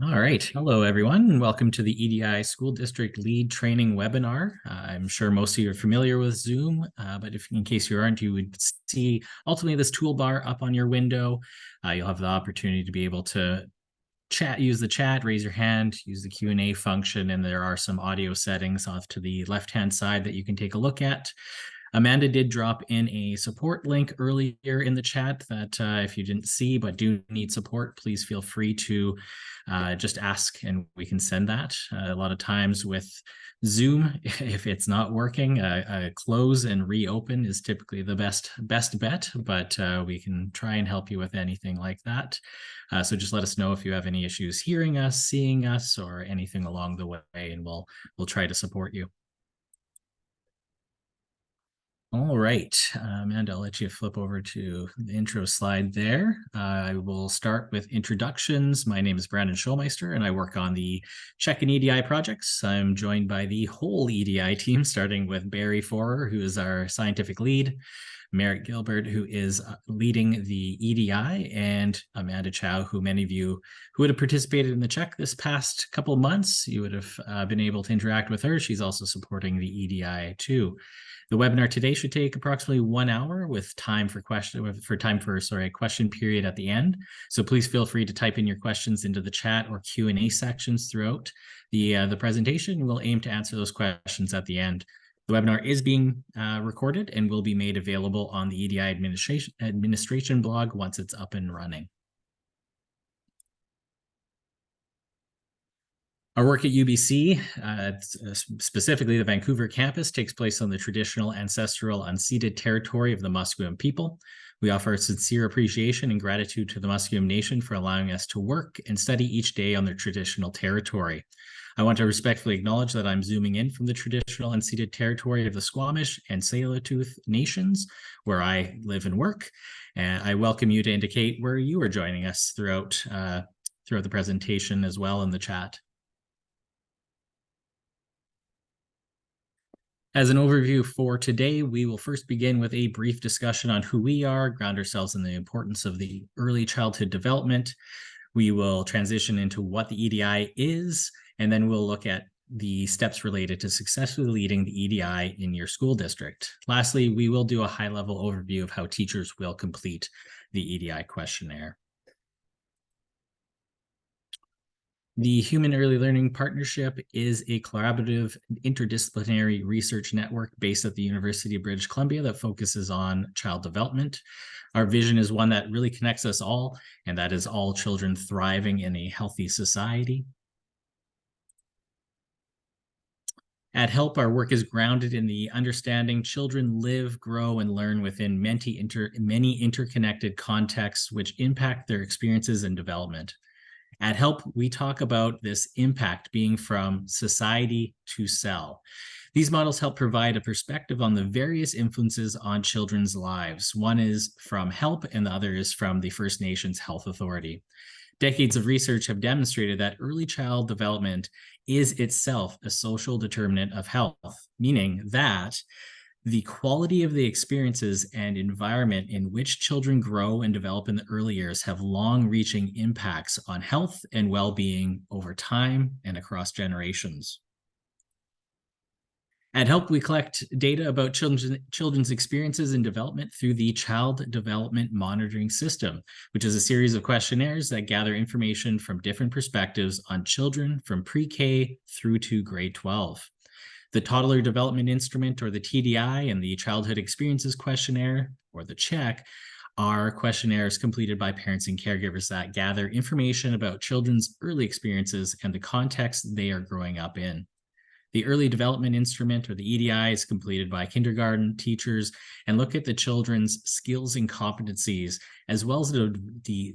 All right. Hello, everyone, and welcome to the EDI School District Lead Training Webinar. I'm sure most of you are familiar with Zoom, but if in case you aren't, you would see ultimately this toolbar up on your window. You'll have the opportunity to be able to use the chat, raise your hand, use the Q&A function, and there are some audio settings off to the left-hand side that you can take a look at. Amanda did drop in a support link earlier in the chat that if you didn't see but do need support, please feel free to just ask and we can send that. A lot of times with Zoom, if it's not working, close and reopen is typically the best bet, but we can try and help you with anything like that. So just let us know if you have any issues hearing us, seeing us, or anything along the way, and we'll try to support you. All right, Amanda, I'll let you flip over to the intro slide there. I will start with introductions. My name is Brandon Schulmeister, and I work on the Check and EDI projects. I'm joined by the whole EDI team, starting with Barry Forer, who is our scientific lead, Merritt Gilbert, who is leading the EDI, and Amanda Chow, who many of you who would have participated in the check this past couple of months, you would have been able to interact with her. She's also supporting the EDI too. The webinar today should take approximately 1 hour with time for question period at the end. So please feel free to type in your questions into the chat or Q&A sections throughout the presentation. We'll aim to answer those questions at the end. The webinar is being recorded and will be made available on the EDI administration blog once it's up and running. Our work at UBC, specifically the Vancouver campus, takes place on the traditional, ancestral, unceded territory of the Musqueam people. We offer sincere appreciation and gratitude to the Musqueam Nation for allowing us to work and study each day on their traditional territory. I want to respectfully acknowledge that I'm zooming in from the traditional unceded territory of the Squamish and Tsleil-Waututh nations, where I live and work. And I welcome you to indicate where you are joining us throughout the presentation as well in the chat. As an overview for today, we will first begin with a brief discussion on who we are, ground ourselves in the importance of the early childhood development. We will transition into what the EDI is, and then we'll look at the steps related to successfully leading the EDI in your school district. Lastly, we will do a high-level overview of how teachers will complete the EDI questionnaire. The Human Early Learning Partnership is a collaborative interdisciplinary research network based at the University of British Columbia that focuses on child development. Our vision is one that really connects us all, and that is all children thriving in a healthy society. At HELP, our work is grounded in the understanding children live, grow, and learn within many interconnected contexts which impact their experiences and development. At HELP, we talk about this impact being from society to cell. These models help provide a perspective on the various influences on children's lives. One is from HELP and the other is from the First Nations Health Authority. Decades of research have demonstrated that early child development is itself a social determinant of health, meaning that the quality of the experiences and environment in which children grow and develop in the early years have long-reaching impacts on health and well-being over time and across generations. At HELP, we collect data about children's experiences and development through the Child Development Monitoring System, which is a series of questionnaires that gather information from different perspectives on children from pre-K through to grade 12. The Toddler Development Instrument, or the TDI, and the Childhood Experiences Questionnaire, or the CHECK, are questionnaires completed by parents and caregivers that gather information about children's early experiences and the context they are growing up in. The Early Development Instrument, or the EDI, is completed by kindergarten teachers and look at the children's skills and competencies, as well as the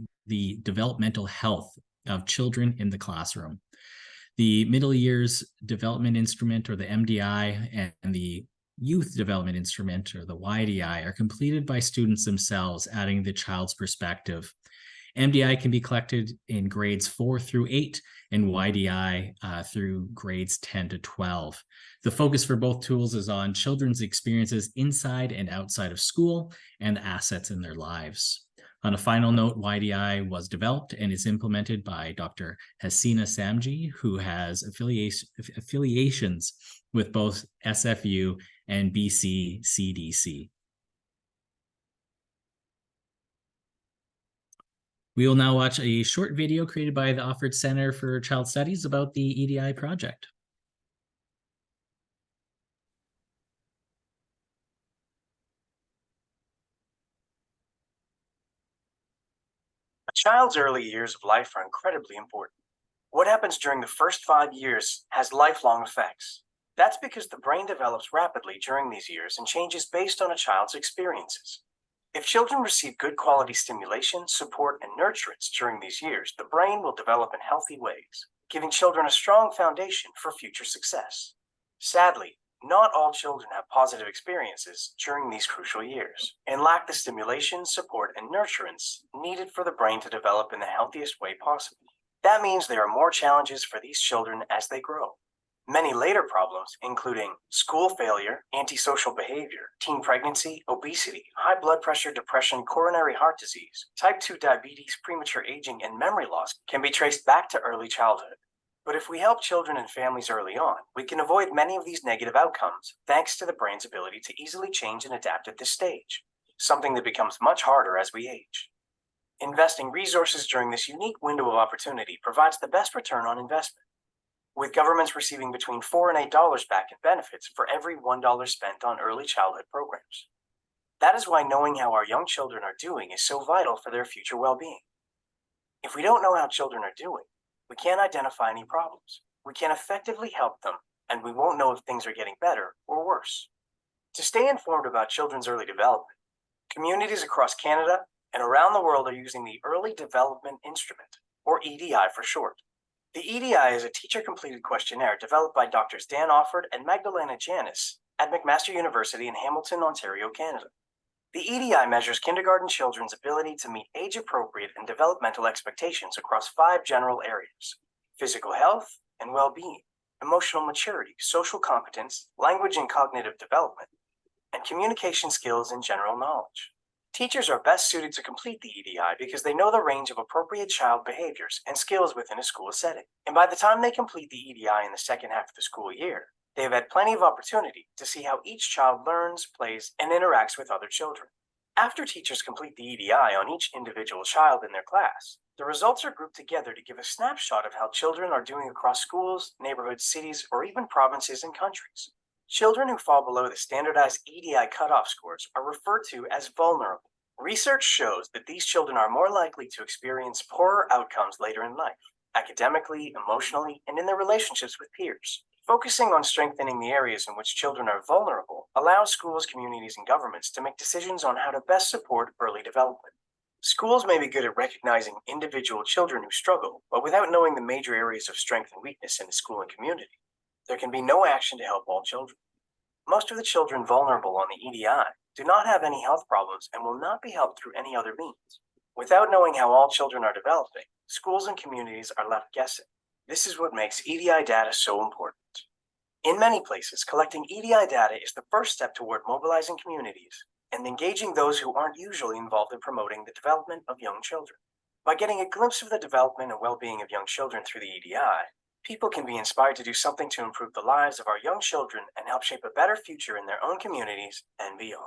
developmental health of children in the classroom. The Middle Years Development Instrument, or the MDI, and the Youth Development Instrument, or the YDI, are completed by students themselves, adding the child's perspective. MDI can be collected in grades 4 through 8 and YDI through grades 10 to 12. The focus for both tools is on children's experiences inside and outside of school and assets in their lives. On a final note, YDI was developed and is implemented by Dr. Hasina Samji, who has affiliations with both SFU and BC CDC. We will now watch a short video created by the Offord Center for Child Studies about the EDI project. A child's early years of life are incredibly important. What happens during the first 5 years has lifelong effects. That's because the brain develops rapidly during these years and changes based on a child's experiences. If children receive good quality stimulation, support, and nurturance during these years, the brain will develop in healthy ways, giving children a strong foundation for future success. Sadly, not all children have positive experiences during these crucial years and lack the stimulation, support, and nurturance needed for the brain to develop in the healthiest way possible. That means there are more challenges for these children as they grow. Many later problems, including school failure, antisocial behavior, teen pregnancy, obesity, high blood pressure, depression, coronary heart disease, type 2 diabetes, premature aging, and memory loss, can be traced back to early childhood. But if we help children and families early on, we can avoid many of these negative outcomes thanks to the brain's ability to easily change and adapt at this stage, something that becomes much harder as we age. Investing resources during this unique window of opportunity provides the best return on investment, with governments receiving between $4 and $8 back in benefits for every $1 spent on early childhood programs. That is why knowing how our young children are doing is so vital for their future well-being. If we don't know how children are doing, we can't identify any problems. We can't effectively help them, and we won't know if things are getting better or worse. To stay informed about children's early development, communities across Canada and around the world are using the Early Development Instrument, or EDI for short. The EDI is a teacher-completed questionnaire developed by Drs. Dan Offord and Magdalena Janis at McMaster University in Hamilton, Ontario, Canada. The EDI measures kindergarten children's ability to meet age-appropriate and developmental expectations across 5 general areas: physical health and well-being, emotional maturity, social competence, language and cognitive development, and communication skills and general knowledge. Teachers are best suited to complete the EDI because they know the range of appropriate child behaviors and skills within a school setting. And by the time they complete the EDI in the second half of the school year, they have had plenty of opportunity to see how each child learns, plays, and interacts with other children. After teachers complete the EDI on each individual child in their class, the results are grouped together to give a snapshot of how children are doing across schools, neighborhoods, cities, or even provinces and countries. Children who fall below the standardized EDI cutoff scores are referred to as vulnerable. Research shows that these children are more likely to experience poorer outcomes later in life, academically, emotionally, and in their relationships with peers. Focusing on strengthening the areas in which children are vulnerable allows schools, communities, and governments to make decisions on how to best support early development. Schools may be good at recognizing individual children who struggle, but without knowing the major areas of strength and weakness in the school and community, there can be no action to help all children. Most of the children vulnerable on the EDI do not have any health problems and will not be helped through any other means. Without knowing how all children are developing, schools and communities are left guessing. This is what makes EDI data so important. In many places, collecting EDI data is the first step toward mobilizing communities and engaging those who aren't usually involved in promoting the development of young children. By getting a glimpse of the development and well-being of young children through the EDI, people can be inspired to do something to improve the lives of our young children and help shape a better future in their own communities and beyond.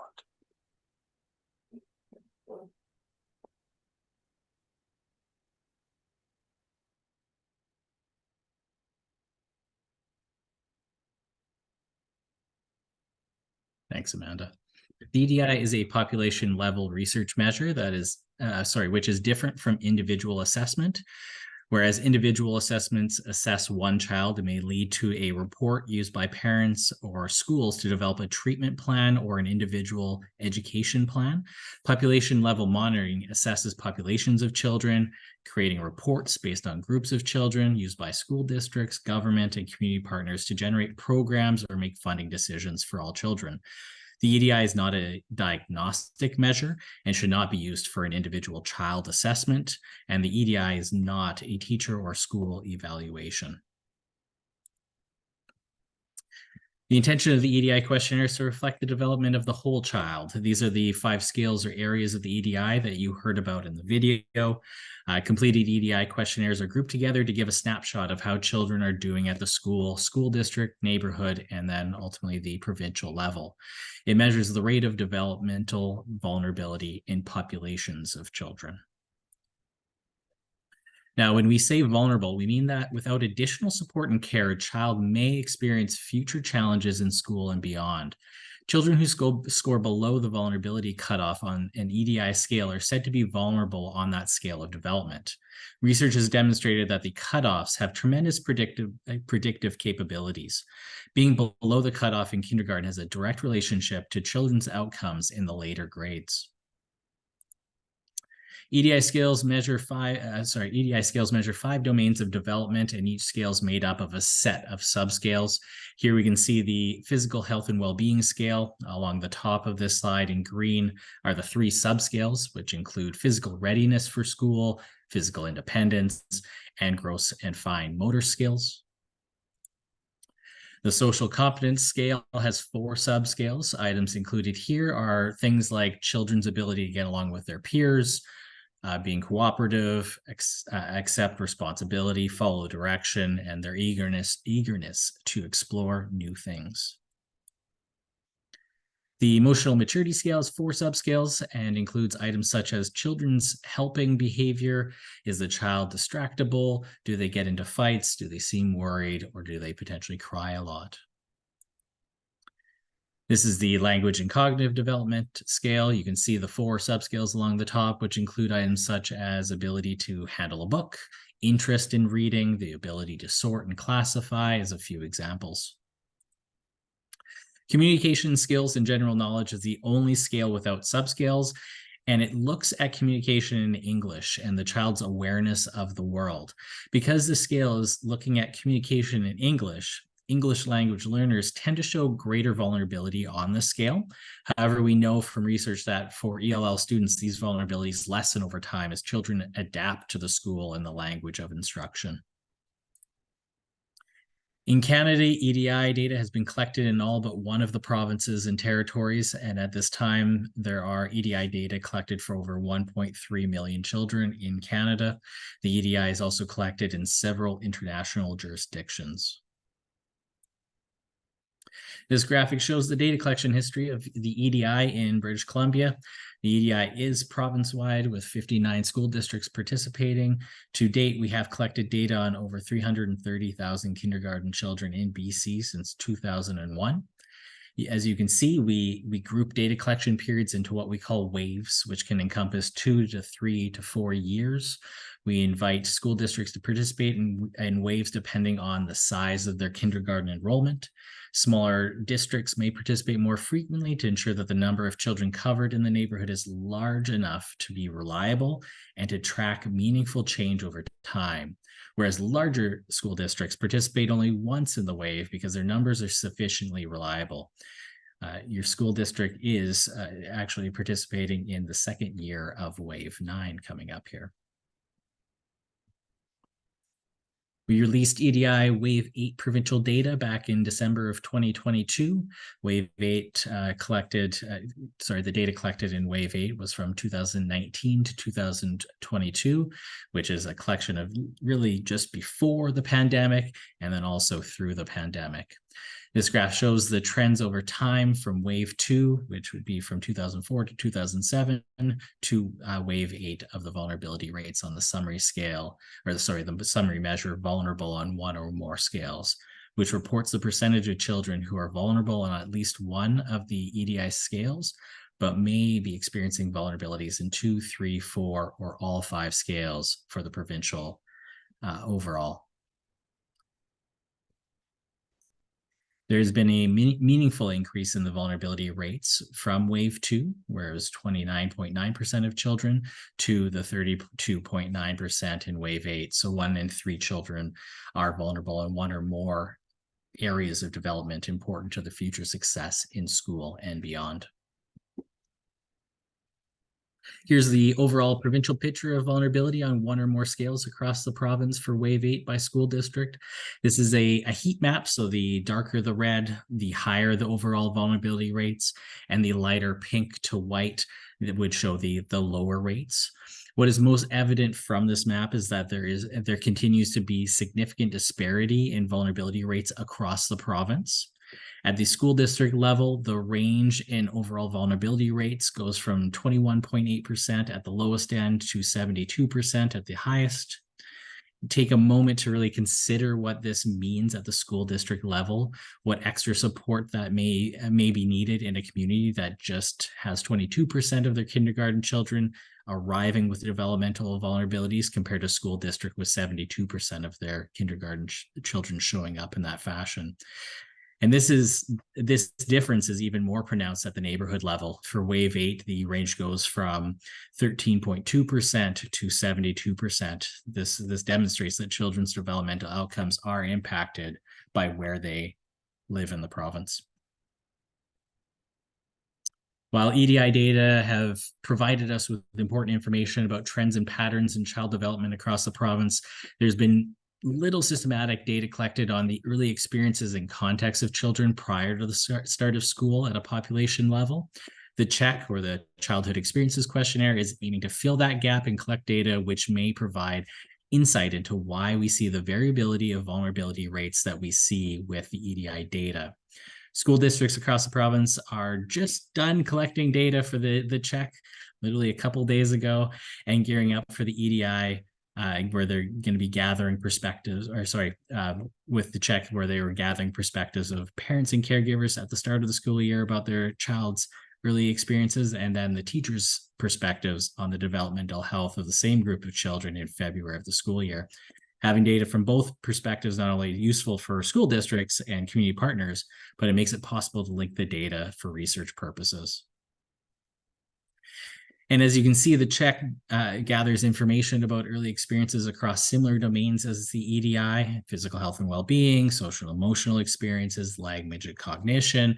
Thanks, Amanda. The EDI is a population level research measure that is, which is different from individual assessment. Whereas individual assessments assess one child and may lead to a report used by parents or schools to develop a treatment plan or an individual education plan, population level monitoring assesses populations of children, creating reports based on groups of children used by school districts, government, and community partners to generate programs or make funding decisions for all children. The EDI is not a diagnostic measure and should not be used for an individual child assessment, and the EDI is not a teacher or school evaluation. The intention of the EDI questionnaire is to reflect the development of the whole child. These are the 5 scales or areas of the EDI that you heard about in the video. Completed EDI questionnaires are grouped together to give a snapshot of how children are doing at the school district, neighborhood, and then ultimately the provincial level. It measures the rate of developmental vulnerability in populations of children. Now, when we say vulnerable, we mean that without additional support and care, a child may experience future challenges in school and beyond. Children who score below the vulnerability cutoff on an EDI scale are said to be vulnerable on that scale of development. Research has demonstrated that the cutoffs have tremendous predictive capabilities. Being below the cutoff in kindergarten has a direct relationship to children's outcomes in the later grades. EDI scales measure 5 domains of development, and each scale is made up of a set of subscales. Here we can see the physical health and well-being scale. Along the top of this slide in green are the 3 subscales, which include physical readiness for school, physical independence, and gross and fine motor skills. The social competence scale has 4 subscales. Items included here are things like children's ability to get along with their peers, being cooperative, accept responsibility, follow direction, and their eagerness to explore new things. The emotional maturity scale has 4 subscales and includes items such as children's helping behavior. Is the child distractible? Do they get into fights? Do they seem worried? Or do they potentially cry a lot? This is the language and cognitive development scale. You can see the 4 subscales along the top, which include items such as ability to handle a book, interest in reading, the ability to sort and classify as a few examples. Communication skills and general knowledge is the only scale without subscales, and it looks at communication in English and the child's awareness of the world. Because the scale is looking at communication in English language learners tend to show greater vulnerability on the scale. However, we know from research that for ELL students, these vulnerabilities lessen over time as children adapt to the school and the language of instruction. In Canada, EDI data has been collected in all but one of the provinces and territories, and at this time, there are EDI data collected for over 1.3 million children in Canada. The EDI is also collected in several international jurisdictions. This graphic shows the data collection history of the EDI in British Columbia. The EDI is province-wide with 59 school districts participating. To date, we have collected data on over 330,000 kindergarten children in BC since 2001. As you can see, we group data collection periods into what we call waves, which can encompass 2 to 3 to 4 years. We invite school districts to participate in waves depending on the size of their kindergarten enrollment. Smaller districts may participate more frequently to ensure that the number of children covered in the neighborhood is large enough to be reliable and to track meaningful change over time. Whereas larger school districts participate only once in the wave because their numbers are sufficiently reliable. Your school district is actually participating in the second year of Wave 9 coming up here. We released EDI Wave 8 provincial data back in December of 2022. Wave 8 the data collected in Wave 8 was from 2019 to 2022, which is a collection of really just before the pandemic and then also through the pandemic. This graph shows the trends over time from Wave 2, which would be from 2004 to 2007, to Wave 8 of the vulnerability rates on the summary scale, the summary measure vulnerable on 1 or more scales, which reports the percentage of children who are vulnerable on at least one of the EDI scales, but may be experiencing vulnerabilities in 2, 3, 4, or all 5 scales for the provincial overall. There's been a meaningful increase in the vulnerability rates from Wave 2, where it was 29.9% of children, to the 32.9% in Wave 8. So 1 in 3 children are vulnerable in 1 or more areas of development important to the future success in school and beyond. Here's the overall provincial picture of vulnerability on one or more scales across the province for Wave 8 by school district. This is a heat map, so the darker the red, the higher the overall vulnerability rates, and the lighter pink to white that would show the lower rates. What is most evident from this map is that there continues to be significant disparity in vulnerability rates across the province. At the school district level, the range in overall vulnerability rates goes from 21.8% at the lowest end to 72% at the highest. Take a moment to really consider what this means at the school district level, what extra support that may be needed in a community that just has 22% of their kindergarten children arriving with developmental vulnerabilities compared to school district with 72% of their kindergarten children showing up in that fashion. And this difference is even more pronounced at the neighborhood level. For Wave 8, the range goes from 13.2% to 72%. This demonstrates that children's developmental outcomes are impacted by where they live in the province. While EDI data have provided us with important information about trends and patterns in child development across the province, there's been little systematic data collected on the early experiences and context of children prior to the start of school at a population level. The CHEC, or the Childhood Experiences Questionnaire, is aiming to fill that gap and collect data which may provide insight into why we see the variability of vulnerability rates that we see with the EDI data. School districts across the province are just done collecting data for the CHEC literally a couple days ago and gearing up for the EDI, where they're going to be gathering perspectives, with the CHEC, where they were gathering perspectives of parents and caregivers at the start of the school year about their child's early experiences, and then the teachers' perspectives on the developmental health of the same group of children in February of the school year. Having data from both perspectives not only useful for school districts and community partners, but it makes it possible to link the data for research purposes. And as you can see, the CHEC gathers information about early experiences across similar domains as the EDI: physical health and well-being, social and emotional experiences, language and cognition,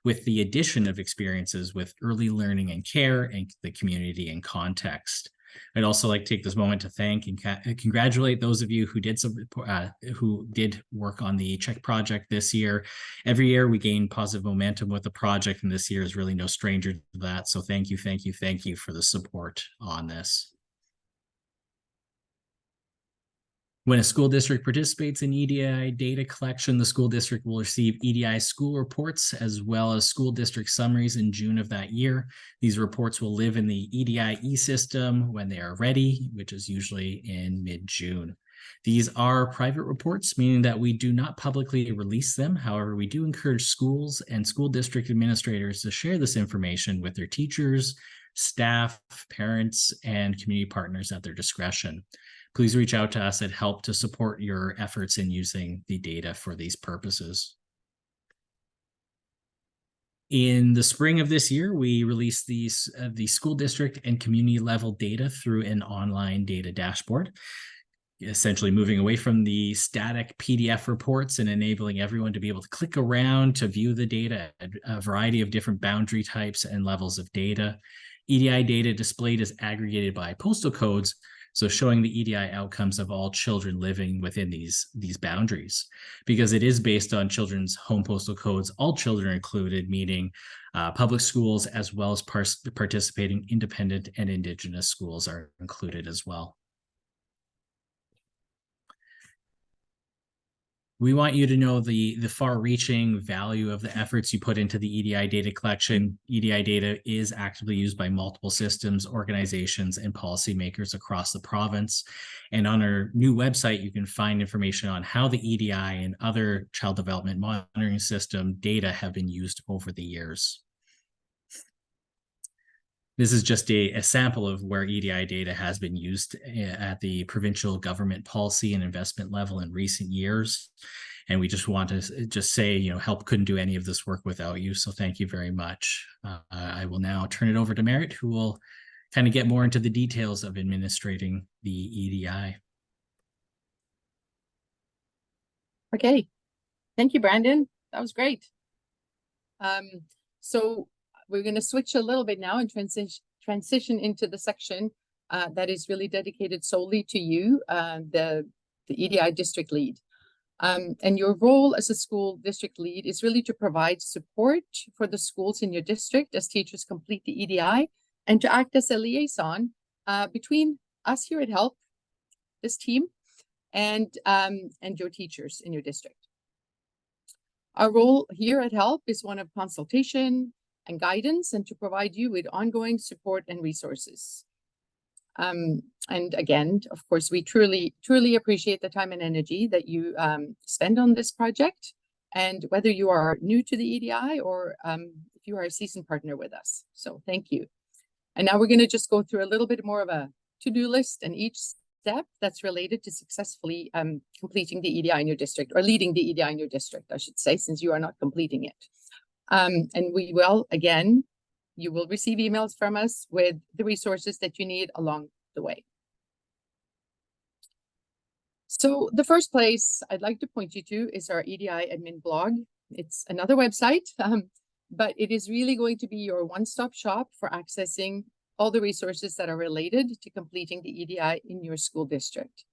with the addition of experiences with early learning and care and the community and context. I'd also like to take this moment to thank and congratulate those of you who did work on the CHEC project this year. Every year we gain positive momentum with the project, and this year is really no stranger to that. So thank you for the support on this. When a school district participates in EDI data collection, the school district will receive EDI school reports as well as school district summaries in June of that year. These reports will live in the EDI e-system when they are ready, which is usually in mid-June. These are private reports, meaning that we do not publicly release them. However, we do encourage schools and school district administrators to share this information with their teachers, staff, parents, and community partners at their discretion. Please reach out to us at help to support your efforts in using the data for these purposes. In the spring of this year, we released the school district and community level data through an online data dashboard, essentially moving away from the static PDF reports and enabling everyone to be able to click around to view the data at a variety of different boundary types and levels of data. EDI data displayed is aggregated by postal codes, so showing the EDI outcomes of all children living within these boundaries. Because it is based on children's home postal codes, all children are included, meaning public schools as well as participating independent and Indigenous schools are included as well. We want you to know the far-reaching value of the efforts you put into the EDI data collection. EDI data is actively used by multiple systems, organizations, and policymakers across the province. And on our new website, you can find information on how the EDI and other child development monitoring system data have been used over the years. This is just a sample of where EDI data has been used at the provincial government policy and investment level in recent years. And we just want to say, HELP couldn't do any of this work without you. So thank you very much. I will now turn it over to Merritt, who will kind of get more into the details of administrating the EDI. Okay. Thank you, Brandon. That was great. So we're going to switch a little bit now and transition into the section that is really dedicated solely to you, the EDI district lead. And your role as a school district lead is really to provide support for the schools in your district as teachers complete the EDI, and to act as a liaison between us here at HELP, this team, and your teachers in your district. Our role here at HELP is one of consultation and guidance, and to provide you with ongoing support and resources. And again, of course, we truly appreciate the time and energy that you spend on this project, and whether you are new to the EDI or if you are a seasoned partner with us. So thank you. And now we're going to just go through a little bit more of a to-do list, and each step that's related to successfully completing the EDI in your district, or leading the EDI in your district, I should say, since you are not completing it. And we will, again, you will receive emails from us with the resources that you need along the way. So the first place I'd like to point you to is our EDI admin blog. It's another website, but it is really going to be your one-stop shop for accessing all the resources that are related to completing the EDI in your school district.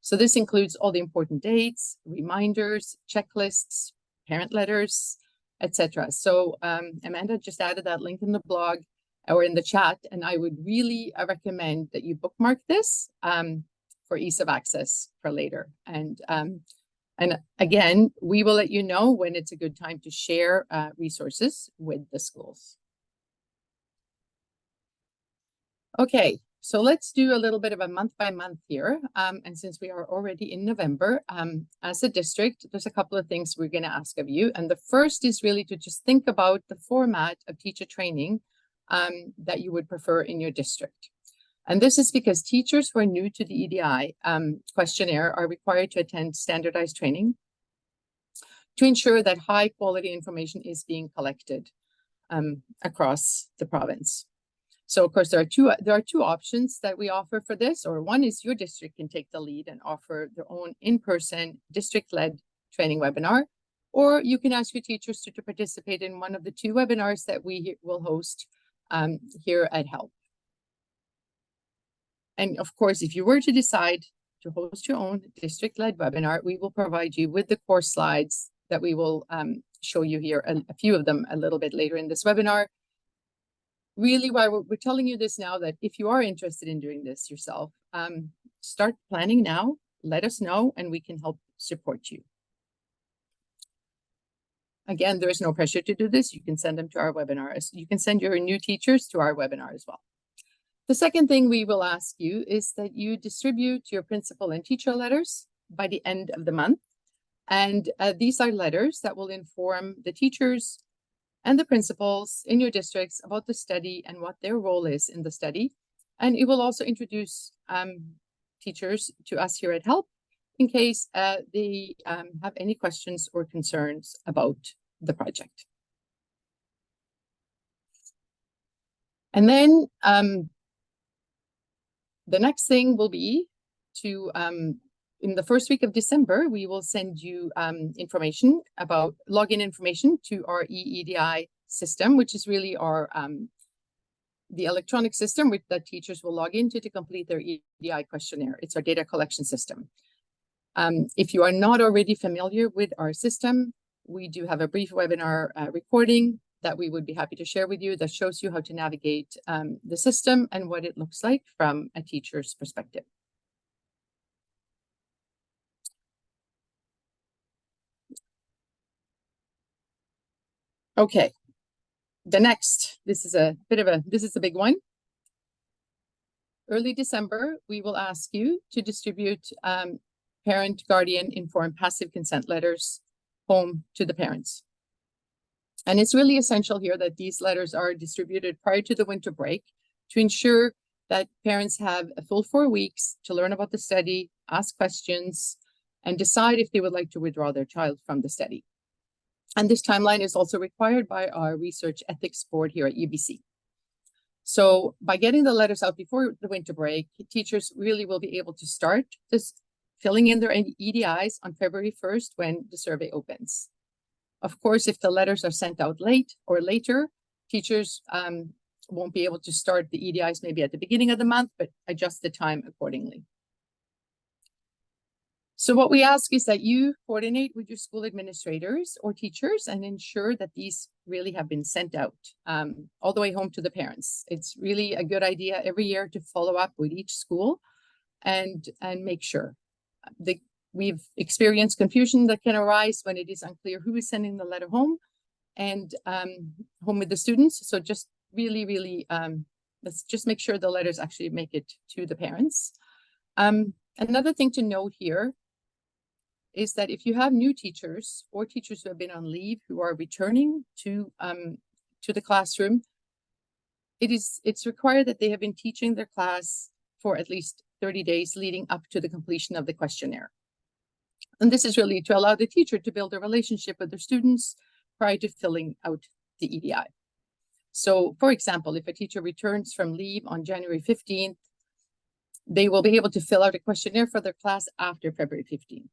So this includes all the important dates, reminders, checklists, parent letters, etc. So Amanda just added that link in the blog or in the chat, and I would really recommend that you bookmark this for ease of access for later. And again, we will let you know when it's a good time to share resources with the schools. Okay, so let's do a little bit of a month by month here. And since we are already in November, as a district, there's a couple of things we're going to ask of you. And the first is really to just think about the format of teacher training that you would prefer in your district. And this is because teachers who are new to the EDI questionnaire are required to attend standardized training to ensure that high quality information is being collected across the province. So of course, there are two options that we offer for this, or one is your district can take the lead and offer their own in-person district-led training webinar, or you can ask your teachers to participate in one of the two webinars that we will host here at HELP. And of course, if you were to decide to host your own district-led webinar, we will provide you with the course slides that we will show you here, and a few of them a little bit later in this webinar. Really, why we're telling you this now, that if you are interested in doing this yourself, start planning now, let us know, and we can help support you. Again, there is no pressure to do this. You can send them to our webinars. You can send your new teachers to our webinar as well. The second thing we will ask you is that you distribute your principal and teacher letters by the end of the month. And these are letters that will inform the teachers and the principals in your districts about the study and what their role is in the study. And it will also introduce teachers to us here at HELP in case they have any questions or concerns about the project. And then the next thing will be to, in the first week of December, we will send you information about login information to our EDI system, which is really our the electronic system which the teachers will log into to complete their EDI questionnaire. It's our data collection system. If you are not already familiar with our system, we do have a brief webinar recording that we would be happy to share with you that shows you how to navigate the system and what it looks like from a teacher's perspective. Okay, the next, this is a big one. Early December, we will ask you to distribute parent, guardian, informed passive consent letters home to the parents. And it's really essential here that these letters are distributed prior to the winter break to ensure that parents have a full 4 weeks to learn about the study, ask questions, and decide if they would like to withdraw their child from the study. And this timeline is also required by our research ethics board here at UBC. So by getting the letters out before the winter break, teachers really will be able to start this filling in their EDIs on February 1st when the survey opens. Of course, if the letters are sent out late or later, teachers won't be able to start the EDIs maybe at the beginning of the month, but adjust the time accordingly. So what we ask is that you coordinate with your school administrators or teachers and ensure that these really have been sent out all the way home to the parents. It's really a good idea every year to follow up with each school and make sure. We've experienced confusion that can arise when it is unclear who is sending the letter home and home with the students. So just really, let's just make sure the letters actually make it to the parents. Another thing to note here is that if you have new teachers or teachers who have been on leave who are returning to the classroom, it's required that they have been teaching their class for at least 30 days leading up to the completion of the questionnaire. And this is really to allow the teacher to build a relationship with their students prior to filling out the EDI. So, for example, if a teacher returns from leave on January 15th, they will be able to fill out a questionnaire for their class after February 15th.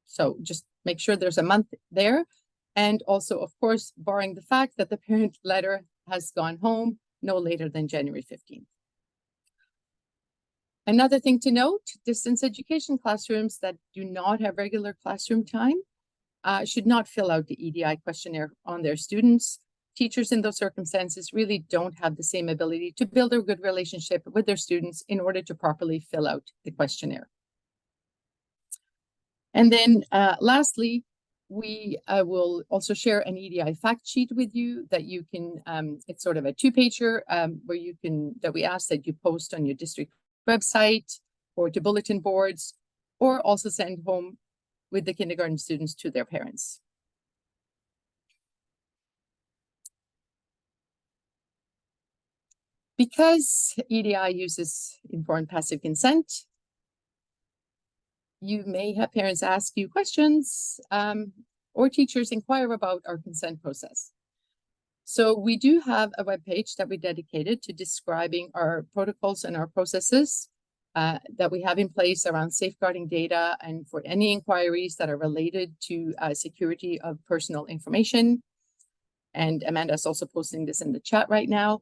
So just make sure there's a month there. And also, of course, barring the fact that the parent letter has gone home no later than January 15th. Another thing to note, distance education classrooms that do not have regular classroom time should not fill out the EDI questionnaire on their students. Teachers in those circumstances really don't have the same ability to build a good relationship with their students in order to properly fill out the questionnaire. And then lastly, we will also share an EDI fact sheet with you that you can, it's sort of a 2-pager where you can, that we ask that you post on your district website or to bulletin boards, or also send home with the kindergarten students to their parents. Because EDI uses informed passive consent, you may have parents ask you questions or teachers inquire about our consent process. So we do have a webpage that we dedicated to describing our protocols and our processes that we have in place around safeguarding data and for any inquiries that are related to security of personal information. And Amanda's also posting this in the chat right now.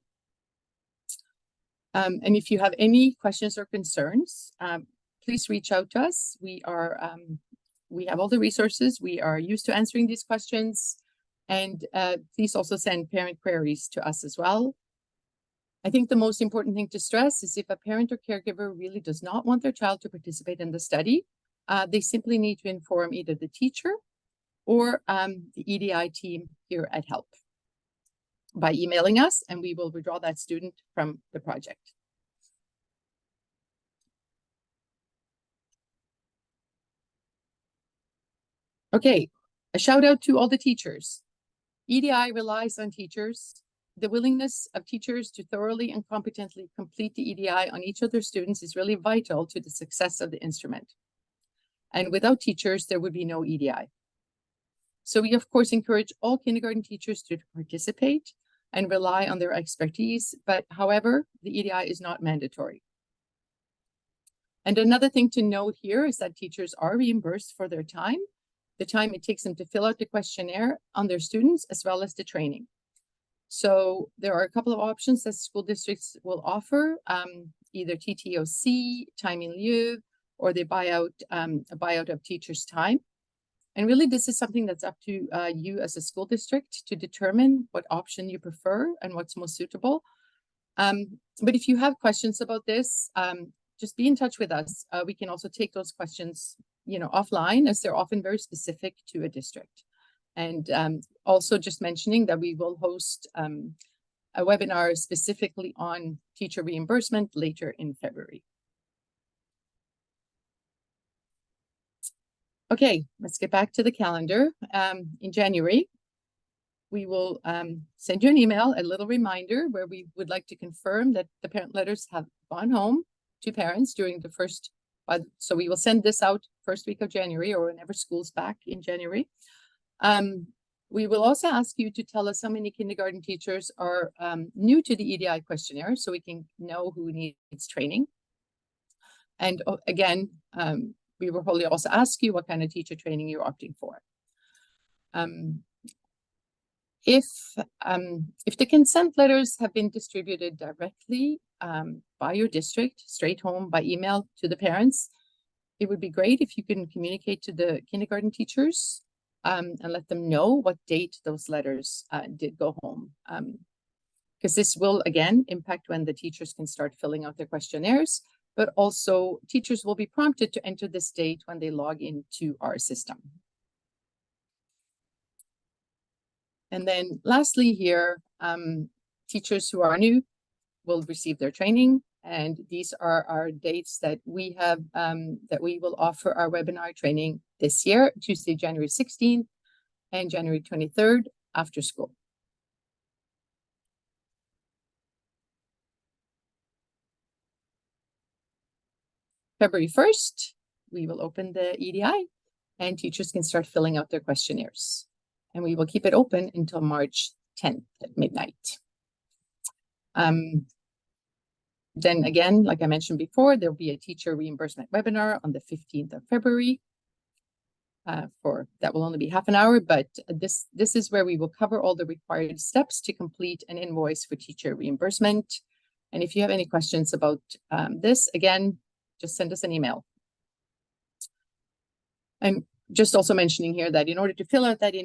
And if you have any questions or concerns, please reach out to us. We have all the resources. We are used to answering these questions. And please also send parent queries to us as well. I think the most important thing to stress is if a parent or caregiver really does not want their child to participate in the study, they simply need to inform either the teacher or the EDI team here at HELP by emailing us, and we will withdraw that student from the project. Okay, a shout out to all the teachers. EDI relies on teachers. The willingness of teachers to thoroughly and competently complete the EDI on each of their students is really vital to the success of the instrument. And without teachers, there would be no EDI. So we, of course, encourage all kindergarten teachers to participate and rely on their expertise. But however, the EDI is not mandatory. And another thing to note here is that teachers are reimbursed for their time, the time it takes them to fill out the questionnaire on their students, as well as the training. So there are a couple of options that school districts will offer, either TTOC, time in lieu, or they buy out a buyout of teachers' time. And really, this is something that's up to you as a school district to determine what option you prefer and what's most suitable. But if you have questions about this, just be in touch with us. We can also take those questions, offline, as they're often very specific to a district. And also just mentioning that we will host a webinar specifically on teacher reimbursement later in February. Okay, let's get back to the calendar. In January, we will send you an email, a little reminder where we would like to confirm that the parent letters have gone home to parents during the first, so we will send this out first week of January or whenever school's back in January. We will also ask you to tell us how many kindergarten teachers are new to the EDI questionnaire so we can know who needs training. And again, we will probably also ask you what kind of teacher training you're opting for. If the consent letters have been distributed directly by your district, straight home by email to the parents, it would be great if you can communicate to the kindergarten teachers and let them know what date those letters did go home. Because this will, again, impact when the teachers can start filling out their questionnaires, but also teachers will be prompted to enter this date when they log into our system. And then lastly here, teachers who are new will receive their training. And these are our dates that we have, that we will offer our webinar training this year, Tuesday, January 16th and January 23rd after school. February 1st, we will open the EDI and teachers can start filling out their questionnaires. And we will keep it open until March 10th at midnight. Then again, like I mentioned before, there'll be a teacher reimbursement webinar on the 15th of February. That will only be half an hour, but this is where we will cover all the required steps to complete an invoice for teacher reimbursement. And if you have any questions about this, again, just send us an email. I'm just also mentioning here that in order to fill out that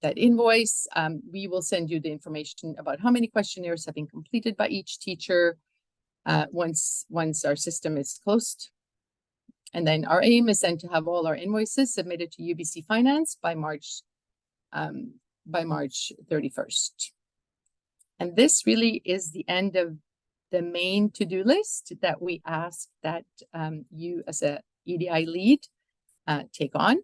that invoice, we will send you the information about how many questionnaires have been completed by each teacher once our system is closed. And then our aim is then to have all our invoices submitted to UBC Finance by March 31st. And this really is the end of the main to-do list that we ask that you as a EDI lead take on.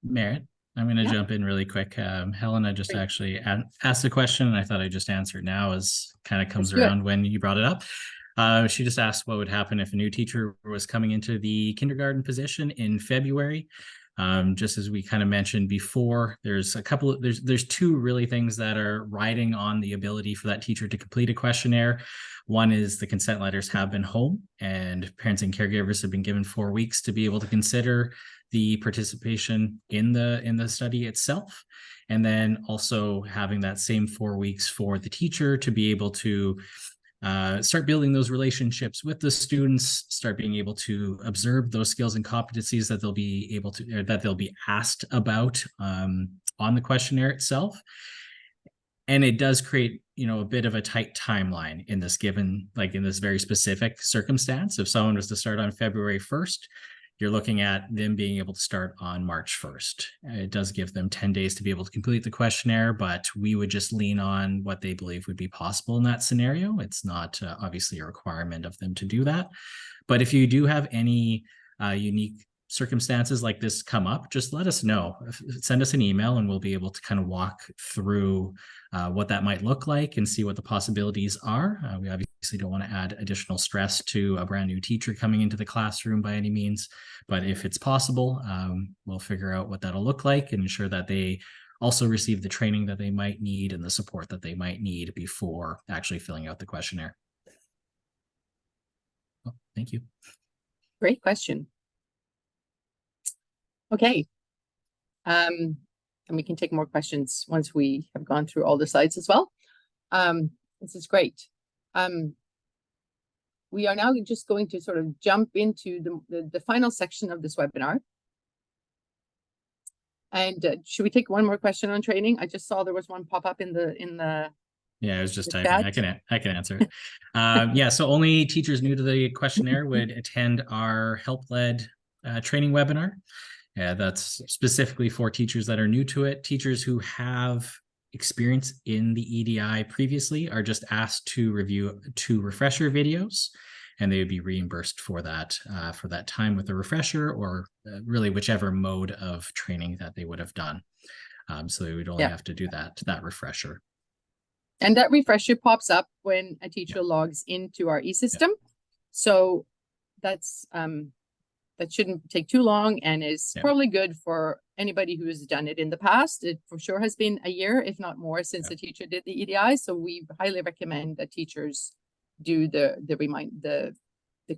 Merritt, I'm going to jump in really quick. Helena just actually asked a question, and I thought I'd just answer it now as kind of comes around when you brought it up. She just asked what would happen if a new teacher was coming into the kindergarten position in February. Just as we kind of mentioned before, there's two really things that are riding on the ability for that teacher to complete a questionnaire. One is the consent letters have been home, and parents and caregivers have been given 4 weeks to be able to consider the participation in the study itself. And then also having that same 4 weeks for the teacher to be able to start building those relationships with the students, start being able to observe those skills and competencies that they'll be able to, or that they'll be asked about on the questionnaire itself. And it does create, a bit of a tight timeline in this given, like in this very specific circumstance. If someone was to start on February 1st, you're looking at them being able to start on March 1st. It does give them 10 days to be able to complete the questionnaire, but we would just lean on what they believe would be possible in that scenario. It's not obviously a requirement of them to do that. But if you do have any unique circumstances like this come up, just let us know. Send us an email and we'll be able to kind of walk through what that might look like and see what the possibilities are. We obviously don't want to add additional stress to a brand new teacher coming into the classroom by any means, but if it's possible, we'll figure out what that'll look like and ensure that they also receive the training that they might need and the support that they might need before actually filling out the questionnaire. Oh, thank you. Great question. Okay. And we can take more questions once we have gone through all the slides as well. This is great. We are now just going to sort of jump into the final section of this webinar. And should we take one more question on training? I just saw there was one pop up in the Yeah, I was just typing. I can answer it. Yeah, so only teachers new to the questionnaire would attend our help-led training webinar. Yeah, that's specifically for teachers that are new to it. Teachers who have experience in the EDI previously are just asked to review 2 refresher videos, and they would be reimbursed for that time with a refresher, or really whichever mode of training that they would have done. So they would only have to do that refresher. And that refresher pops up when a teacher logs into our e-system. So that's that shouldn't take too long and is probably good for anybody who has done it in the past. It for sure has been a year, if not more, since the teacher did the EDI. So we highly recommend that teachers do the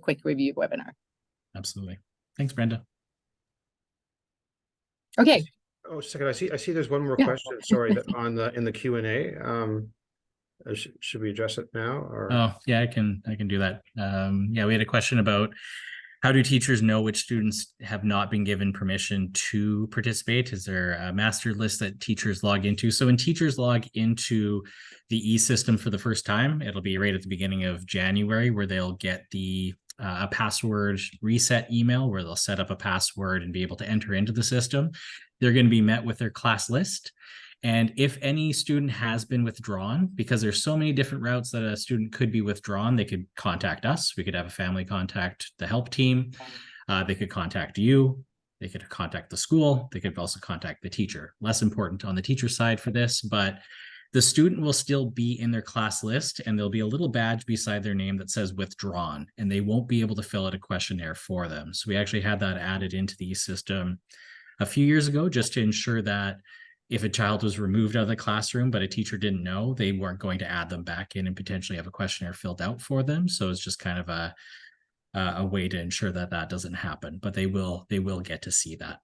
quick review webinar. Absolutely. Thanks, Brenda. Okay, Oh, second, I see there's one more Yeah. question, sorry, that in the Q&A. Should we address it now or? Oh, yeah, I can do that. Yeah, we had a question about how do teachers know which students have not been given permission to participate? Is there a master list that teachers log into? So when teachers log into the e-system for the first time, it'll be right at the beginning of January where they'll get the a password reset email where they'll set up a password and be able to enter into the system. They're going to be met with their class list. And if any student has been withdrawn, because there's so many different routes that a student could be withdrawn, they could contact us. We could have a family contact the help team. They could contact you. They could contact the school. They could also contact the teacher. Less important on the teacher side for this, but the student will still be in their class list and there'll be a little badge beside their name that says withdrawn, and they won't be able to fill out a questionnaire for them. So we actually had that added into the system a few years ago just to ensure that if a child was removed out of the classroom, but a teacher didn't know, they weren't going to add them back in and potentially have a questionnaire filled out for them. So it's just kind of a way to ensure that that doesn't happen, but they will get to see that.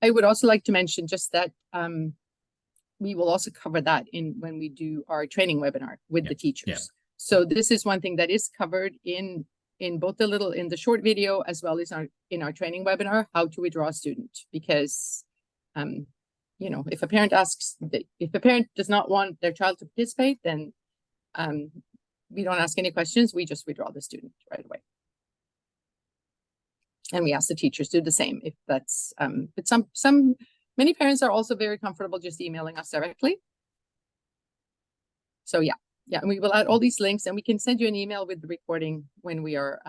I would also like to mention just that we will also cover that when we do our training webinar with the teachers. Yeah. So this is one thing that is covered in both the short video as well as in our training webinar, how to withdraw a student, because you know, if a parent does not want their child to participate, then we don't ask any questions. We just withdraw the student right away. And we ask the teachers to do the same if that's, but many parents are also very comfortable just emailing us directly. So yeah, and we will add all these links and we can send you an email with the recording when we are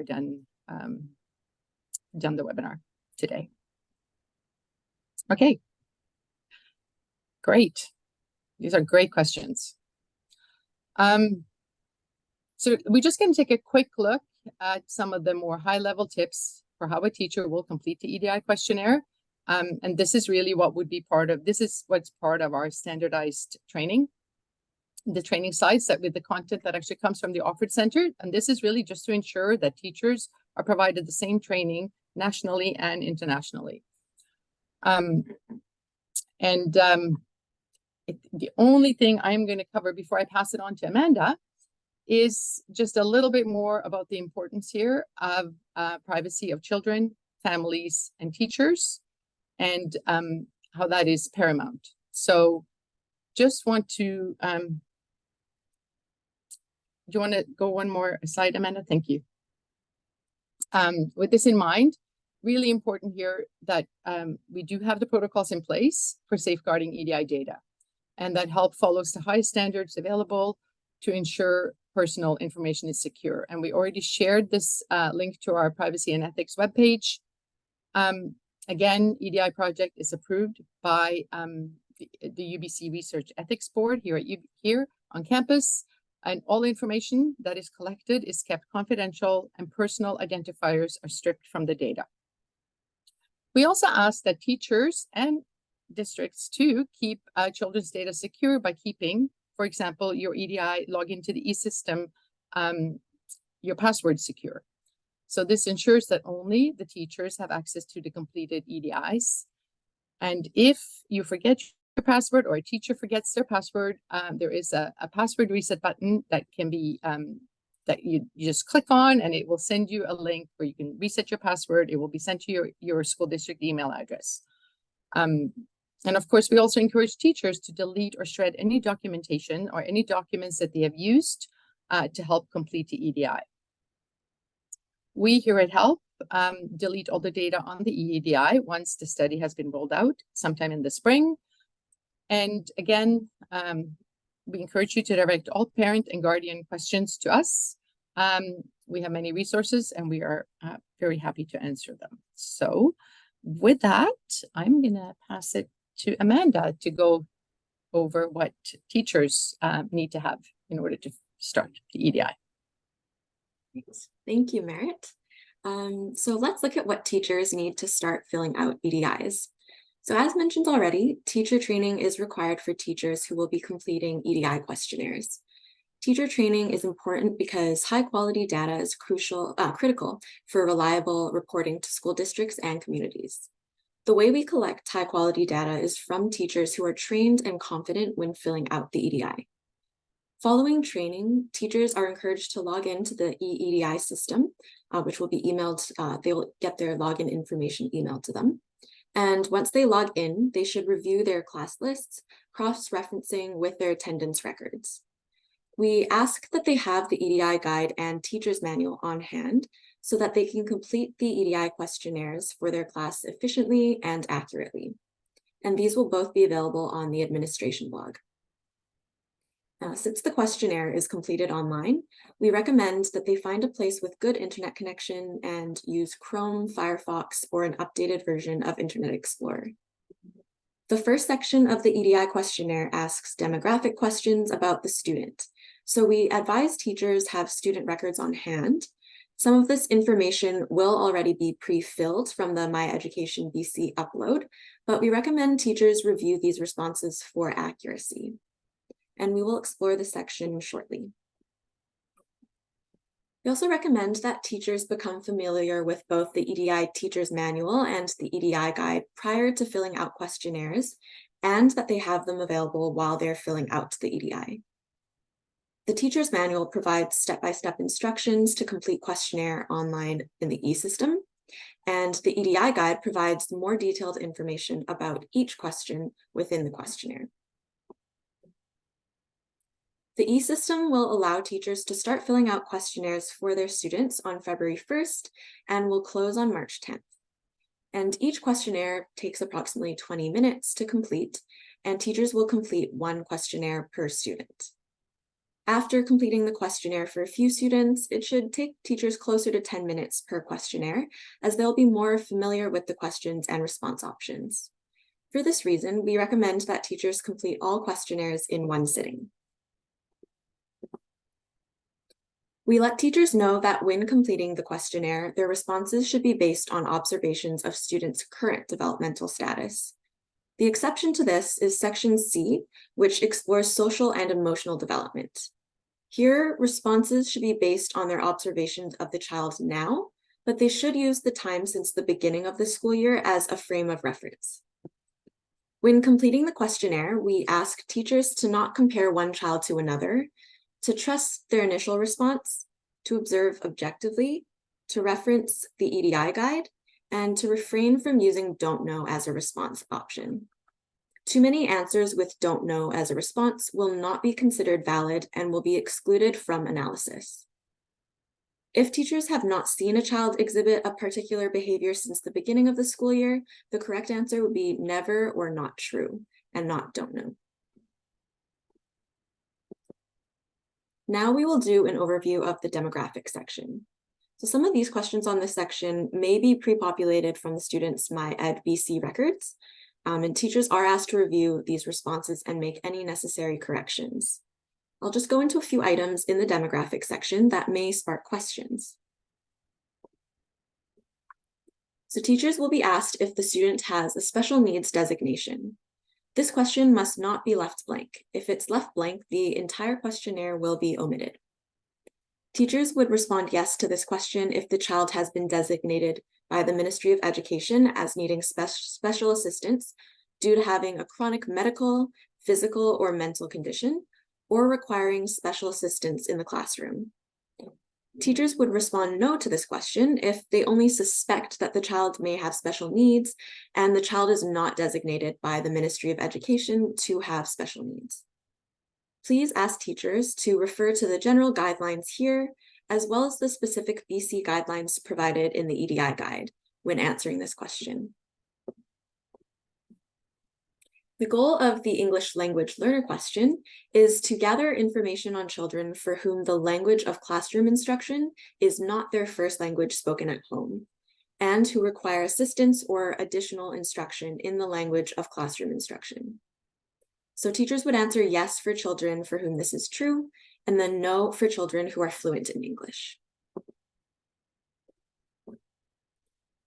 done the webinar today. Okay. Great. These are great questions. So we're just going to take a quick look at some of the more high-level tips for how a teacher will complete the EDI questionnaire. And this is really what's part of our standardized training. The training slides with the content that actually comes from the Offered Center. And this is really just to ensure that teachers are provided the same training nationally and internationally. The only thing I'm going to cover before I pass it on to Amanda is just a little bit more about the importance here of privacy of children, families, and teachers, and how that is paramount. So just want to, do you want to go one more slide, Amanda? Thank you. With this in mind, really important here that we do have the protocols in place for safeguarding EDI data, and that help follows the highest standards available to ensure personal information is secure. And we already shared this link to our privacy and ethics webpage. Again, EDI project is approved by the UBC Research Ethics Board here on campus, and all information that is collected is kept confidential and personal identifiers are stripped from the data. We also ask that teachers and districts to keep children's data secure by keeping, for example, your EDI login to the e-system, your password secure. So this ensures that only the teachers have access to the completed EDIs. And if you forget your password or a teacher forgets their password, there is a password reset button that can be that you just click on, and it will send you a link where you can reset your password. It will be sent to your school district email address. And of course, we also encourage teachers to delete or shred any documentation or any documents that they have used to help complete the EDI. We here at HELP delete all the data on the EDI once the study has been rolled out sometime in the spring. And again, we encourage you to direct all parent and guardian questions to us. We have many resources and we are very happy to answer them. So with that, I'm going to pass it to Amanda to go over what teachers need to have in order to start the EDI. Thank you, Merritt. So let's look at what teachers need to start filling out EDIs. So as mentioned already, teacher training is required for teachers who will be completing EDI questionnaires. Teacher training is important because high quality data is critical for reliable reporting to school districts and communities. The way we collect high quality data is from teachers who are trained and confident when filling out the EDI. Following training, teachers are encouraged to log into the EDI system, which will be emailed, they will get their login information emailed to them. And once they log in, they should review their class lists, cross-referencing with their attendance records. We ask that they have the EDI guide and teacher's manual on hand so that they can complete the EDI questionnaires for their class efficiently and accurately. And these will both be available on the administration blog. Since the questionnaire is completed online, we recommend that they find a place with good internet connection and use Chrome, Firefox, or an updated version of Internet Explorer. The first section of the EDI questionnaire asks demographic questions about the student. So we advise teachers have student records on hand. Some of this information will already be pre-filled from the My Education BC upload, but we recommend teachers review these responses for accuracy. And we will explore this section shortly. We also recommend that teachers become familiar with both the EDI Teacher's Manual and the EDI Guide prior to filling out questionnaires, and that they have them available while they're filling out the EDI. The Teacher's Manual provides step-by-step instructions to complete questionnaire online in the e-system, and the EDI Guide provides more detailed information about each question within the questionnaire. The e-system will allow teachers to start filling out questionnaires for their students on February 1st and will close on March 10th. And each questionnaire takes approximately 20 minutes to complete, and teachers will complete one questionnaire per student. After completing the questionnaire for a few students, it should take teachers closer to 10 minutes per questionnaire, as they'll be more familiar with the questions and response options. For this reason, we recommend that teachers complete all questionnaires in one sitting. We let teachers know that when completing the questionnaire, their responses should be based on observations of students' current developmental status. The exception to this is Section C, which explores social and emotional development. Here, responses should be based on their observations of the child now, but they should use the time since the beginning of the school year as a frame of reference. When completing the questionnaire, we ask teachers to not compare one child to another, to trust their initial response, to observe objectively, to reference the EDI guide, and to refrain from using don't know as a response option. Too many answers with don't know as a response will not be considered valid and will be excluded from analysis. If teachers have not seen a child exhibit a particular behavior since the beginning of the school year, the correct answer would be never or not true, and not don't know. Now we will do an overview of the demographic section. So some of these questions on this section may be pre-populated from the students' My Ed BC records, and teachers are asked to review these responses and make any necessary corrections. I'll just go into a few items in the demographic section that may spark questions. So teachers will be asked if the student has a special needs designation. This question must not be left blank. If it's left blank, the entire questionnaire will be omitted. Teachers would respond yes to this question if the child has been designated by the Ministry of Education as needing special assistance due to having a chronic medical, physical, or mental condition, or requiring special assistance in the classroom. Teachers would respond no to this question if they only suspect that the child may have special needs and the child is not designated by the Ministry of Education to have special needs. Please ask teachers to refer to the general guidelines here, as well as the specific BC guidelines provided in the EDI guide when answering this question. The goal of the English language learner question is to gather information on children for whom the language of classroom instruction is not their first language spoken at home, and who require assistance or additional instruction in the language of classroom instruction. So teachers would answer yes for children for whom this is true, and then no for children who are fluent in English.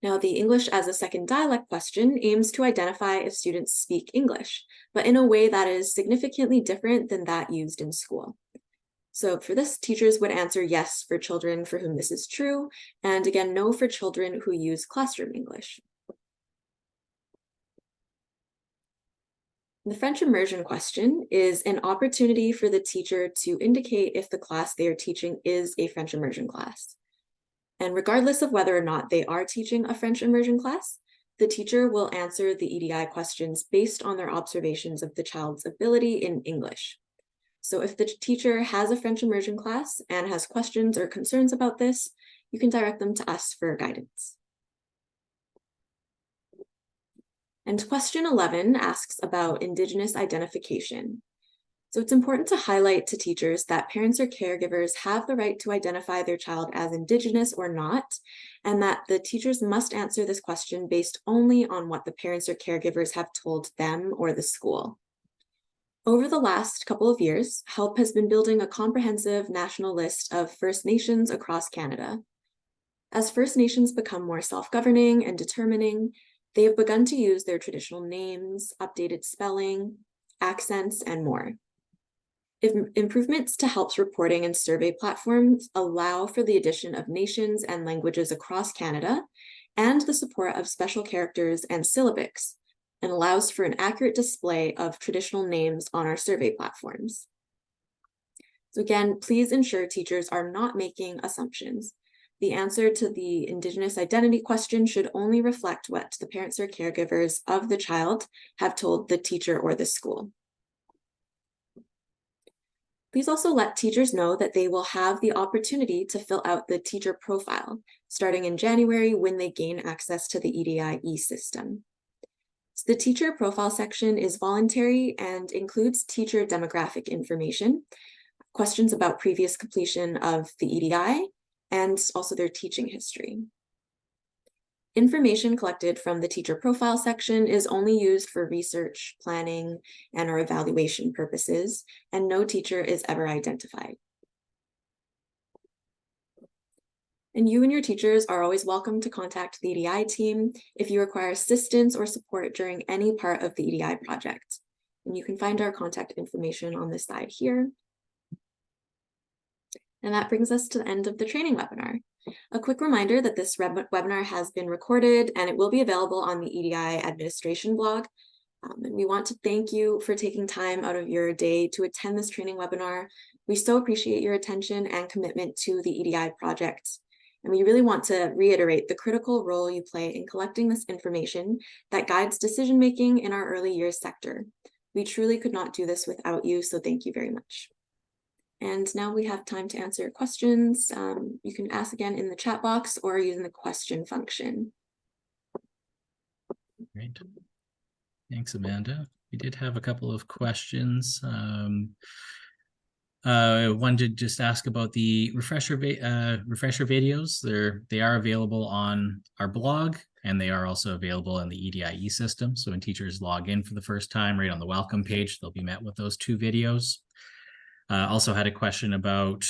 Now, the English as a second dialect question aims to identify if students speak English, but in a way that is significantly different than that used in school. So for this, teachers would answer yes for children for whom this is true, and again, no for children who use classroom English. The French immersion question is an opportunity for the teacher to indicate if the class they are teaching is a French immersion class. And regardless of whether or not they are teaching a French immersion class, the teacher will answer the EDI questions based on their observations of the child's ability in English. So if the teacher has a French immersion class and has questions or concerns about this, you can direct them to us for guidance. And question 11 asks about Indigenous identification. So it's important to highlight to teachers that parents or caregivers have the right to identify their child as Indigenous or not, and that the teachers must answer this question based only on what the parents or caregivers have told them or the school. Over the last couple of years, HELP has been building a comprehensive national list of First Nations across Canada. As First Nations become more self-governing and determining, they have begun to use their traditional names, updated spelling, accents, and more. Improvements to HELP's reporting and survey platforms allow for the addition of nations and languages across Canada and the support of special characters and syllabics, and allows for an accurate display of traditional names on our survey platforms. So again, please ensure teachers are not making assumptions. The answer to the Indigenous identity question should only reflect what the parents or caregivers of the child have told the teacher or the school. Please also let teachers know that they will have the opportunity to fill out the teacher profile starting in January when they gain access to the EDI system. So the teacher profile section is voluntary and includes teacher demographic information, questions about previous completion of the EDI, and also their teaching history. Information collected from the teacher profile section is only used for research, planning, and/or evaluation purposes, and no teacher is ever identified. And you and your teachers are always welcome to contact the EDI team if you require assistance or support during any part of the EDI project. And you can find our contact information on this side here. And that brings us to the end of the training webinar. A quick reminder that this webinar has been recorded and it will be available on the EDI administration blog. And we want to thank you for taking time out of your day to attend this training webinar. We so appreciate your attention and commitment to the EDI project. And we really want to reiterate the critical role you play in collecting this information that guides decision-making in our early years sector. We truly could not do this without you, so thank you very much. And now we have time to answer your questions. You can ask again in the chat box or using the question function. Great. Thanks, Amanda. We did have a couple of questions. One did just ask about the refresher videos. They are available on our blog, and they are also available in the EDI system. So when teachers log in for the first time, right on the welcome page, they'll be met with those 2 videos. Also had a question about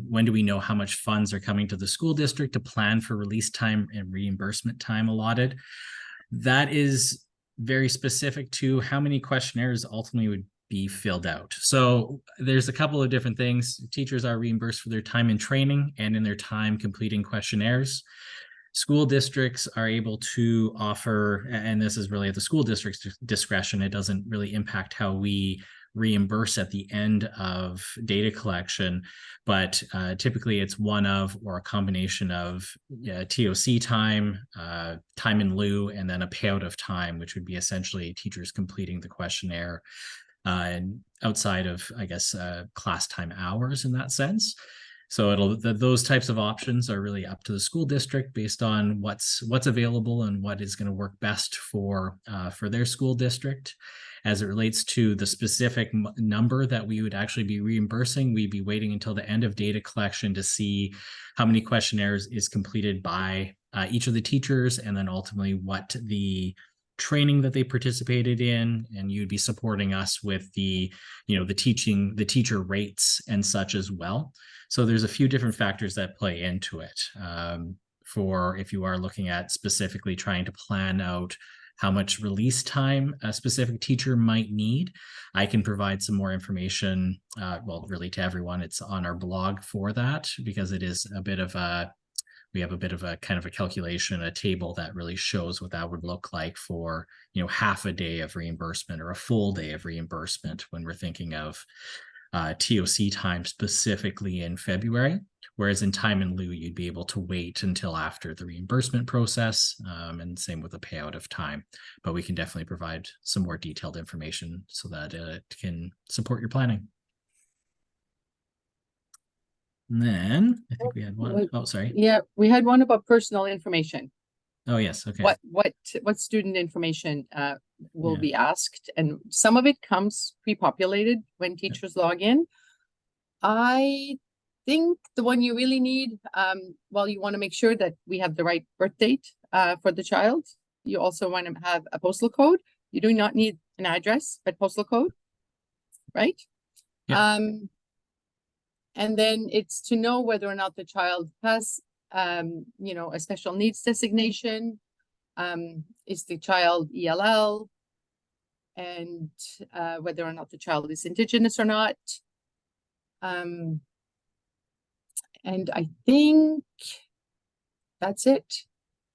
when do we know how much funds are coming to the school district to plan for release time and reimbursement time allotted. That is very specific to how many questionnaires ultimately would be filled out. So there's a couple of different things. Teachers are reimbursed for their time in training and in their time completing questionnaires. School districts are able to offer, and this is really at the school district's discretion, it doesn't really impact how we reimburse at the end of data collection, but typically it's one of or a combination of TOC time, time in lieu, and then a payout of time, which would be essentially teachers completing the questionnaire and outside of, I guess, class time hours in that sense. So those types of options are really up to the school district based on what's available and what is going to work best for their school district. As it relates to the specific number that we would actually be reimbursing, we'd be waiting until the end of data collection to see how many questionnaires is completed by each of the teachers, and then ultimately what the training that they participated in, and you'd be supporting us with the teacher rates and such as well. So there's a few different factors that play into it. For if you are looking at specifically trying to plan out how much release time a specific teacher might need, I can provide some more information, well, really to everyone. It's on our blog for that, because it is a bit of a we have a bit of a kind of a calculation, a table that really shows what that would look like for, half a day of reimbursement or a full day of reimbursement when we're thinking of TOC time specifically in February. Whereas in time in lieu, you'd be able to wait until after the reimbursement process, and same with the payout of time. But we can definitely provide some more detailed information so that it can support your planning. And then I think we had one. Oh, sorry. Yeah, we had one about personal information. Oh, yes. Okay. What student information will be asked, and some of it comes pre-populated when teachers log in. I think the one you really need, well, you want to make sure that we have the right birth date for the child. You also want to have a postal code. You do not need an address, but postal code, right? Yeah. And then it's to know whether or not the child has, a special needs designation. Is the child ELL? And whether or not the child is Indigenous or not. And I think that's it.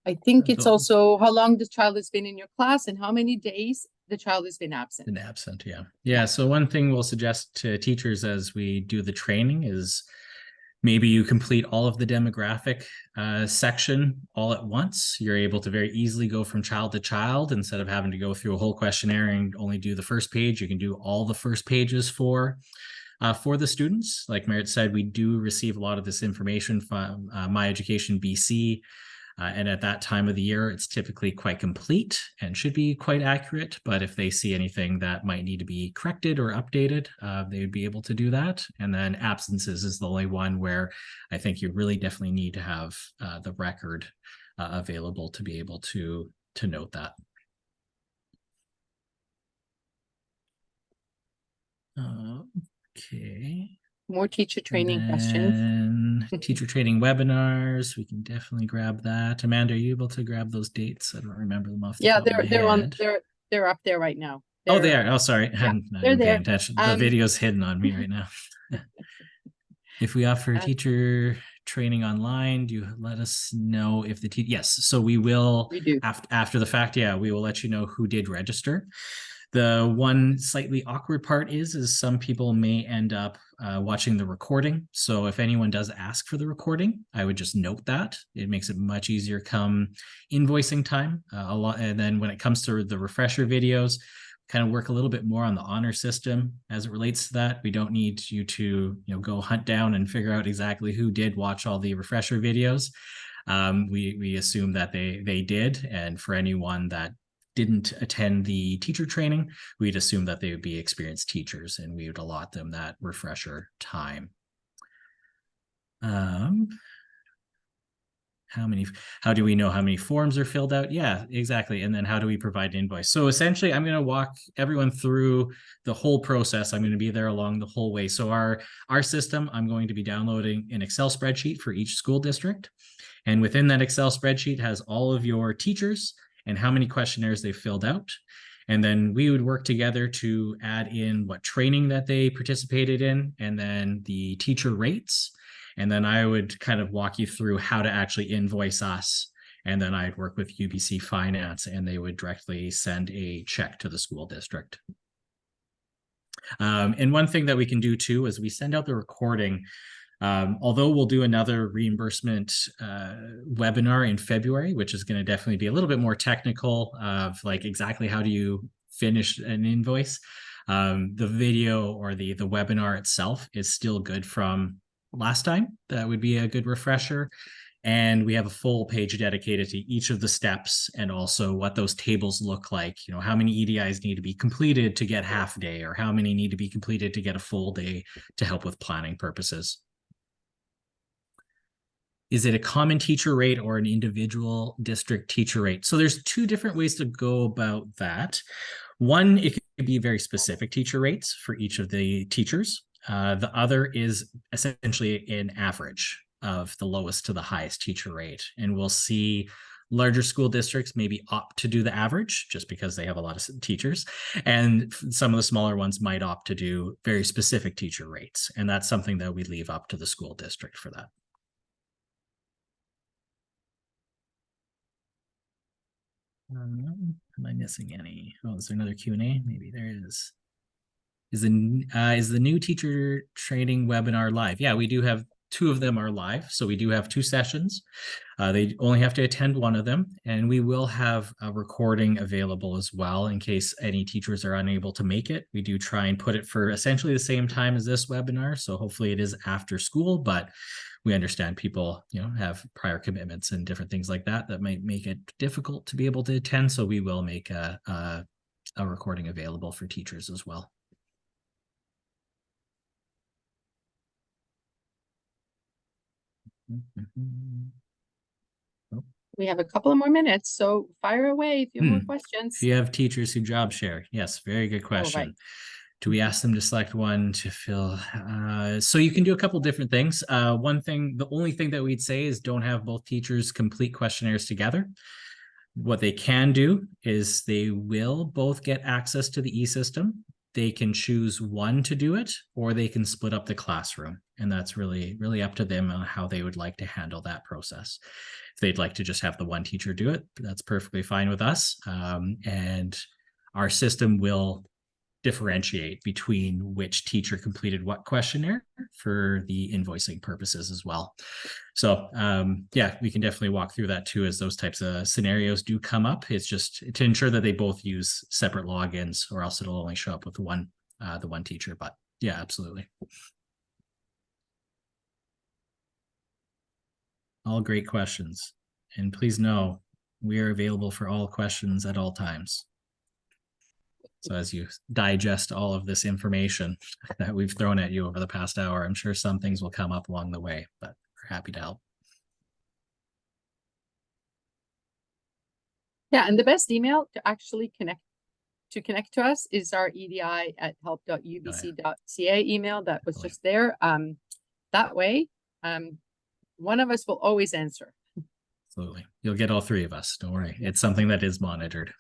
I think it's also how long the child has been in your class and how many days the child has been absent. Yeah. So one thing we'll suggest to teachers as we do the training is maybe you complete all of the demographic section all at once. You're able to very easily go from child to child instead of having to go through a whole questionnaire and only do the first page. You can do all the first pages for the students. Like Merritt said, we do receive a lot of this information from My Education BC. And at that time of the year, it's typically quite complete and should be quite accurate. But if they see anything that might need to be corrected or updated, they would be able to do that. And then absences is the only one where I think you really definitely need to have the record available to be able to note that. Okay. More teacher training questions. Teacher training webinars. We can definitely grab that. Amanda, are you able to grab those dates? I don't remember them off the top of my head. They're up there right now. They are. Oh, sorry. Yeah, I'm not even paying attention. The video's hidden on me right now. If we offer teacher training online, do you let us know if the yes. So we will. We do. After the fact. Yeah, we will let you know who did register. The one slightly awkward part is some people may end up watching the recording. So if anyone does ask for the recording, I would just note that. It makes it much easier come invoicing time. And then when it comes to the refresher videos, kind of work a little bit more on the honor system as it relates to that. We don't need you to go hunt down and figure out exactly who did watch all the refresher videos. We assume that they did, and for anyone that didn't attend the teacher training, we'd assume that they would be experienced teachers and we would allot them that refresher time. How do we know how many forms are filled out? Yeah, exactly. And then how do we provide an invoice? So essentially, I'm going to walk everyone through the whole process. I'm going to be there along the whole way. So our system, I'm going to be downloading an Excel spreadsheet for each school district. And within that Excel spreadsheet has all of your teachers and how many questionnaires they filled out. And then we would work together to add in what training that they participated in, and then the teacher rates. And then I would kind of walk you through how to actually invoice us. And then I'd work with UBC Finance and they would directly send a check to the school district. And one thing that we can do too is we send out the recording. Although we'll do another reimbursement webinar in February, which is going to definitely be a little bit more technical of like exactly how do you finish an invoice. The video or the webinar itself is still good from last time. That would be a good refresher. And we have a full page dedicated to each of the steps and also what those tables look like. How many EDIs need to be completed to get half day, or how many need to be completed to get a full day to help with planning purposes. Is it a common teacher rate or an individual district teacher rate? So there's two different ways to go about that. One, it could be very specific teacher rates for each of the teachers. The other is essentially an average of the lowest to the highest teacher rate. And we'll see larger school districts maybe opt to do the average just because they have a lot of teachers. And some of the smaller ones might opt to do very specific teacher rates. And that's something that we leave up to the school district for that. Am I missing any? Oh, is there another Q&A? Maybe there is. Is the new teacher training webinar live? Yeah, we do have 2 of them are live. So we do have 2 sessions. They only have to attend one of them, and we will have a recording available as well in case any teachers are unable to make it. We do try and put it for essentially the same time as this webinar. So hopefully it is after school, but we understand people, have prior commitments and different things like that might make it difficult to be able to attend. So we will make a recording available for teachers as well. We have a couple of more minutes, so fire away if you have more questions. If you have teachers who job share, yes, very good question. Right. Do we ask them to select one to fill? So you can do a couple different things. The only thing that we'd say is don't have both teachers complete questionnaires together. What they can do is they will both get access to the e-system. They can choose one to do it, or they can split up the classroom. And that's really, really up to them on how they would like to handle that process. If they'd like to just have the one teacher do it, that's perfectly fine with us. And our system will differentiate between which teacher completed what questionnaire for the invoicing purposes as well. So yeah, we can definitely walk through that too as those types of scenarios do come up. It's just to ensure that they both use separate logins, or else it'll only show up with the one teacher. But yeah, absolutely. All great questions. And please know we are available for all questions at all times. So as you digest all of this information that we've thrown at you over the past hour, I'm sure some things will come up along the way, but we're happy to help. Yeah, and the best email to actually connect to us is our edi@help.ubc.ca email that was just there. That way, one of us will always answer. Absolutely. You'll get all 3 of us. Don't worry. It's something that is monitored.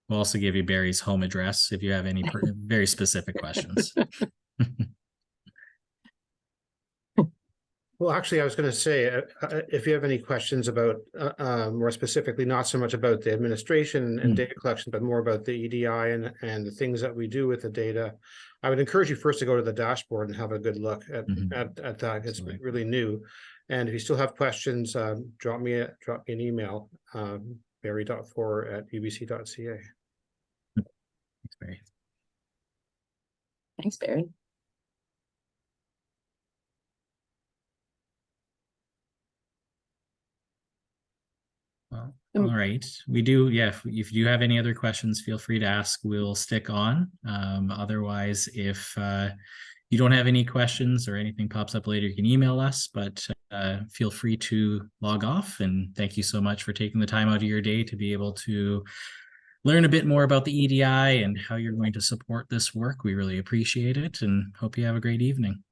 We'll also give you Barry's home address if you have any very specific questions. Well, actually, I was going to say, if you have any questions about, more specifically, not so much about the administration and data collection, but more about the EDI and the things that we do with the data, I would encourage you first to go to the dashboard and have a good look at that. It's really new. And if you still have questions, drop me an email, barry.for@ubc.ca. Thanks, Barry. Thanks, Barry. Well, all right. We do, yeah, if you have any other questions, feel free to ask. We'll stick on. Otherwise, if you don't have any questions or anything pops up later, you can email us, but feel free to log off. And thank you so much for taking the time out of your day to be able to learn a bit more about the EDI and how you're going to support this work. We really appreciate it and hope you have a great evening.